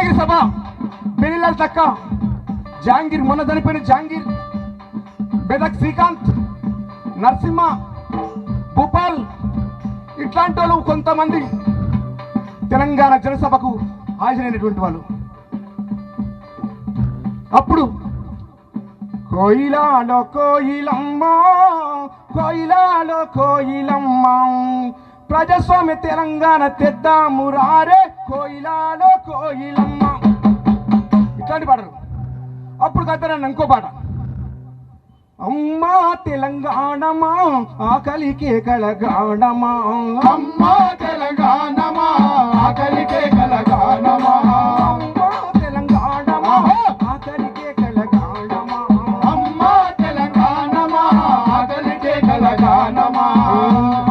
జహాంగీర్ సభ, బెనిలాల్ తక్క, జహాంగీర్ మొన్న చనిపోయిన జహాంగీర్, బెదక్ శ్రీకాంత్, నరసింహ, భూపాల్ ఇట్లాంటి వాళ్ళు కొంతమంది తెలంగాణ జనసభకు హాజరైనటువంటి వాళ్ళు. అప్పుడు కోయిలాలో కోయిలమ్మ, కోయిలాలో కోయిలమ్మ, ప్రజాస్వామ్య తెలంగాణ తెద్దాము రారే కోయిలాలో కోయిలమ్మ, ఇట్లాంటి పాటలు. అప్పుడు కదరన్న ఇంకో పాట, అమ్మా తెలంగాణమా ఆకలికే కలగాణమా, అమ్మా తెలంగాణమా ఆకలికే కలగాణమా, అమ్మా తెలంగాణమా ఆకలికే కలగాణమా, అమ్మా తెలంగాణమా ఆకలికే కలగాణమా.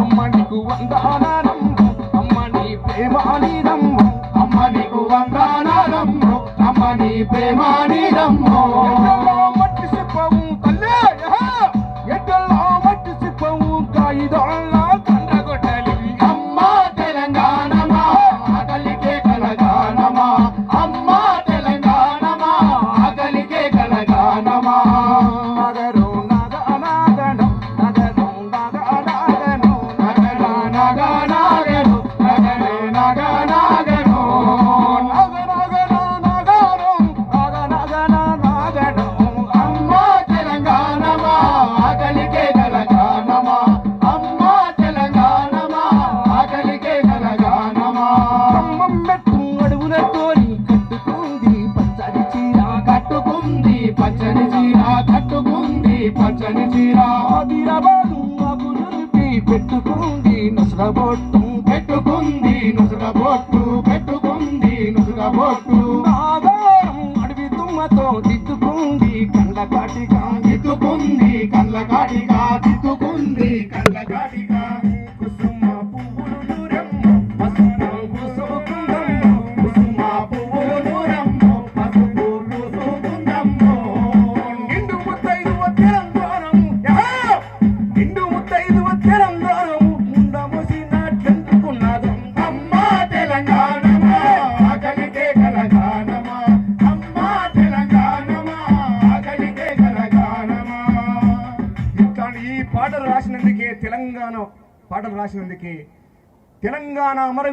అమ్మ నీకు వందనాలమ్మ, అమ్మ నీ ప్రేమానిదమ్మ, అమ్మ నీకు వందనాలమ్మ, అమ్మ నీ ప్రేమానిదమ్మో. మట్టి సిప్పవు తల్లే, ఎడ్డల్లో మట్టి సిప్పవు కాయిదోళ్ళ కండగొట్టలి. అమ్మా తెలంగాణమా ఆకలికే కలగాణమా, అమ్మా తెలంగాణమా ఆకలికే కలగాణమా. నగరు నగనాగను, నగరు నగనాగను, నగరా నగనాగను, నగరే నగనాగను, అమ్మా తెలంగాణమా ఆకలికే కలగాణమా, అమ్మా తెలంగాణమా ఆకలికే కలగాణమా. ఖమ్మం మెట్టు అడవులతోని కట్టుకుంది పచ్చడి చీర, కట్టుకుంది పచ్చని చీర, కట్టుకుంది పచ్చని చీర, ఆదిలాబాదు అబులుపి పెట్టుకుంది నొసగబొట్టు, పెట్టుకుంది నుసుగబొట్టు, పెట్టుకుంది నుసుగబొట్టు, నాగారం అడవి తుమ్మతో దిద్దుకుంది కండ్ల కాటిగా, దిద్దుకుంది కళ్ళ కాటిగా, దిద్దుకుంది కళ్ళ కాటిగా. కుసుమ పువ్వులు నూరెమ్మ, పసుపు పూసుకుందమ్మ, కుసుమ పువ్వులు నూరమ్మో, పసుపు పూసుకుందమ్మో. నిండు ముత్తైదువ తెలంగాణము, నిండు ముత్తైదువ తెలంగాణము, ముండ మోసినట్లెందుకున్నదో, అమ్మా తెలంగాణమా ఆకలికే కలగాణమా, అమ్మా తెలంగాణమా ఆకలికే కలగాణమా. ఇట్లాంటి ఈ పాటలు రాసినందుకే తెలంగాణ పాటలు రాసినందుకే తెలంగాణ అమర